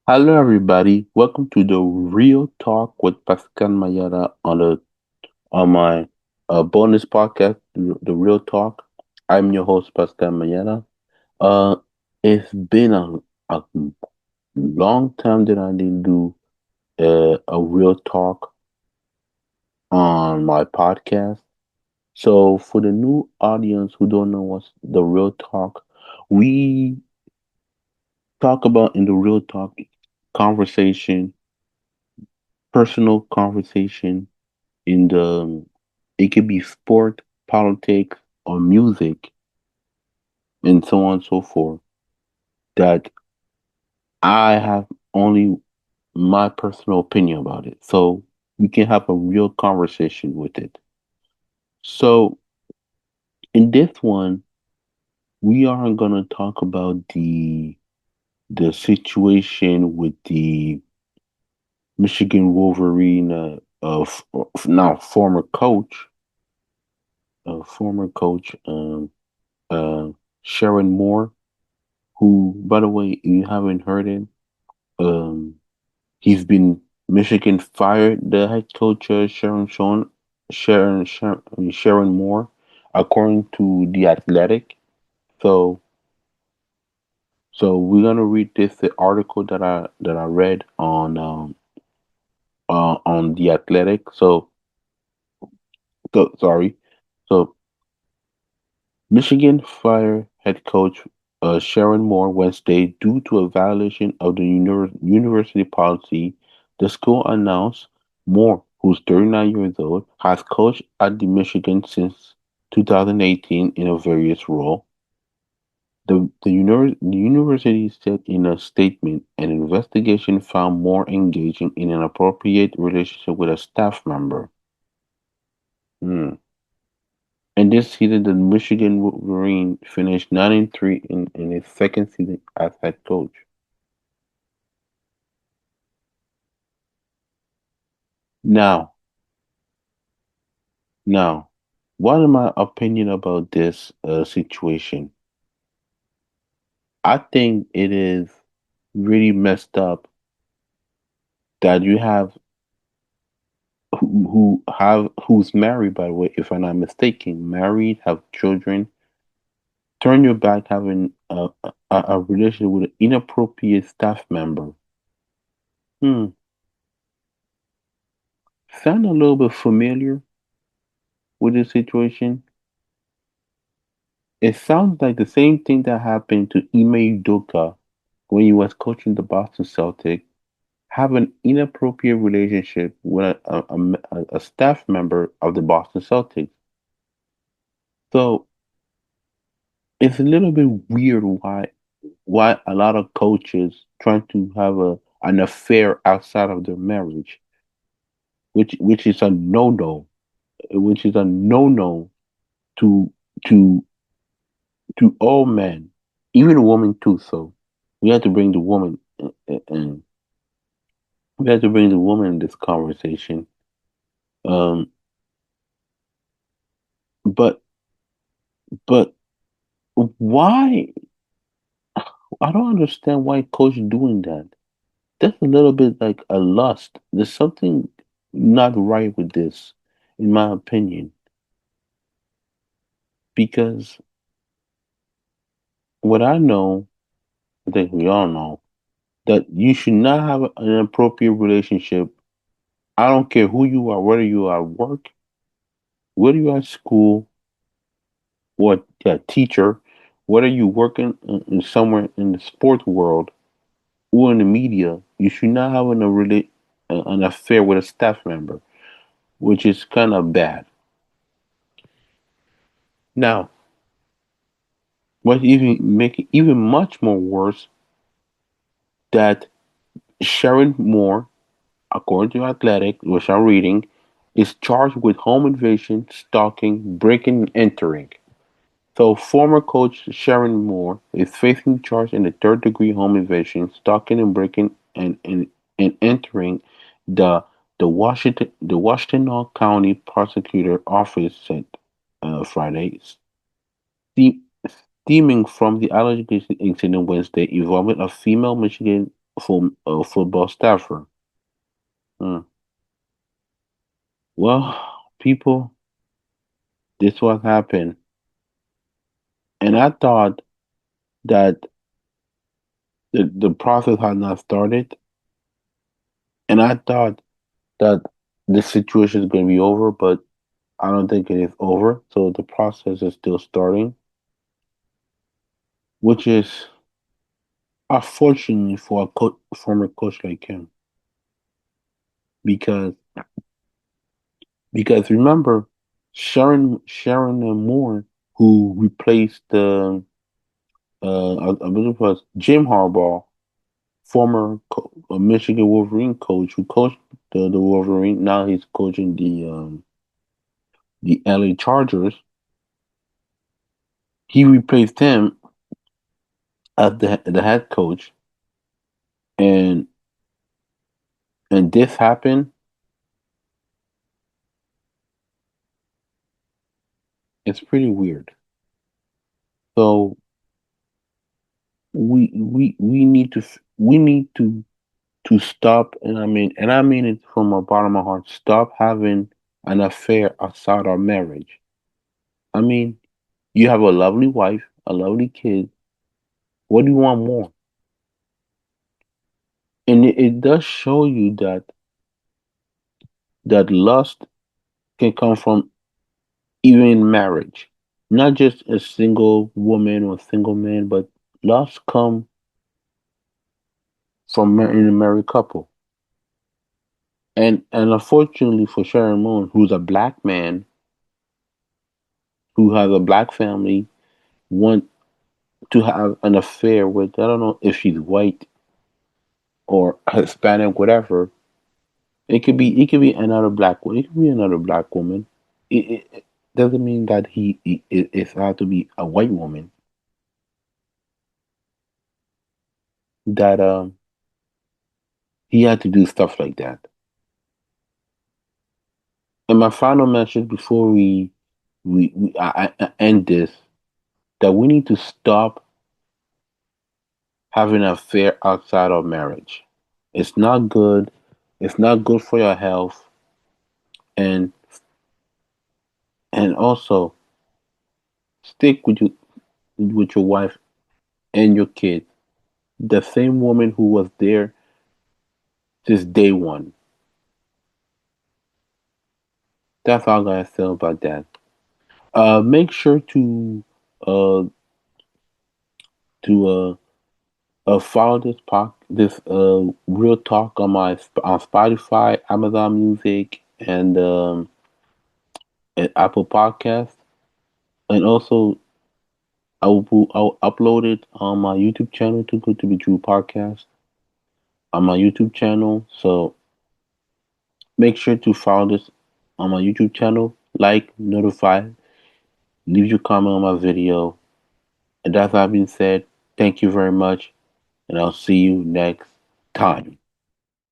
Hello, everybody. Welcome to the Real Talk with Pascal Mayada on my bonus podcast, the Real Talk. I'm your host, Pascal Mayada. Uh, it's been a long time that I didn't do a Real Talk on my podcast. So, for the new audience who don't know what's the Real Talk, we talk about in the Real Talk conversation, personal conversation in the it could be sport, politics, or music, and so on and so forth. That I have only my personal opinion about it, so we can have a real conversation with it. So in this one, we are gonna talk about the situation with the Michigan Wolverine of now former coach uh, Sherrone Moore, who, by the way, you haven't heard him. Um, he's been Michigan fired the head coach Sharon Moore, according to the Athletic. So so we're gonna read this the article that I read on the Athletic. Sorry. So Michigan fired head coach Sharon Moore Wednesday due to a violation of the university policy. The school announced Moore, who's 39 years old, has coached at the Michigan since 2018 in a various role. The university said in a statement an investigation found Moore engaging in an inappropriate relationship with a staff member. Hmm. And this season, the Michigan Wolverine finished 9-3 in his second season as head coach. Now, now, what is my opinion about this situation? I think it is really messed up that you have who's married, by the way, if I'm not mistaken, married, have children, turn your back having a relationship with an inappropriate staff member. Hmm, sound a little bit familiar with this situation. It sounds like the same thing that happened to Ime Udoka when he was coaching the Boston Celtics, have an inappropriate relationship with a staff member of the Boston Celtics. So it's a little bit weird why a lot of coaches trying to have an affair outside of their marriage, which is a no no, which is a no no to to to all men, even a woman too. So we have to bring the woman in. We have to bring the woman in this conversation. Um, but but why? I don't understand why coach doing that. That's a little bit like a lust. There's something not right with this, in my opinion, because what I know, I think we all know that you should not have an appropriate relationship. I don't care who you are, whether you are at work, whether you're at school, or a teacher, whether you're working in somewhere in the sport world or in the media, you should not have an affair with a staff member, which is kind of bad. Now, what even make it even much more worse that Sharon Moore, according to Athletic, which I'm reading, is charged with home invasion, stalking, breaking, and entering. So, former coach Sharon Moore is facing charge in the third-degree home invasion, stalking and breaking and entering the the Washtenaw County Prosecutor Office said Friday, ste- stemming from the alleged incident Wednesday involving a female Michigan. for a football staffer. Hmm. Well, people, this what happened, and I thought that the process had not started, and I thought that the situation is going to be over, but I don't think it is over. So the process is still starting, which is unfortunately for a former coach like him, because remember Sharon Moore, who replaced I believe it was Jim Harbaugh, former Michigan Wolverine coach who coached the Wolverine. Now he's coaching the LA Chargers. He replaced him as the head coach, and this happened. It's pretty weird. So we need we need to stop, and I mean it from the bottom of my heart. Stop having an affair outside our marriage. I mean, you have a lovely wife, a lovely kid. What do you want more? And it does show you that lust can come from even in marriage, not just a single woman or single man, but lust come from in a married couple. And unfortunately for Sharon Moon, who's a black man who has a black family, want to have an affair with, I don't know if she's white or Hispanic, whatever. It could be another black woman. It could be another black woman. It doesn't mean that it has to be a white woman. That he had to do stuff like that. And my final message before I end this, that we need to stop having an affair outside of marriage. It's not good. It's not good for your health, and also stick with your wife and your kids. The same woman who was there since day one. That's all I gotta say about that. Make sure uh to follow this real talk on on Spotify, Amazon Music, and Apple Podcast, and also I'll upload it on my YouTube channel, Too Good to Be True podcast, on my YouTube channel. So make sure to follow this on my YouTube channel, like, notify, leave your comment on my video. And that being said, thank you very much, and I'll see you next time.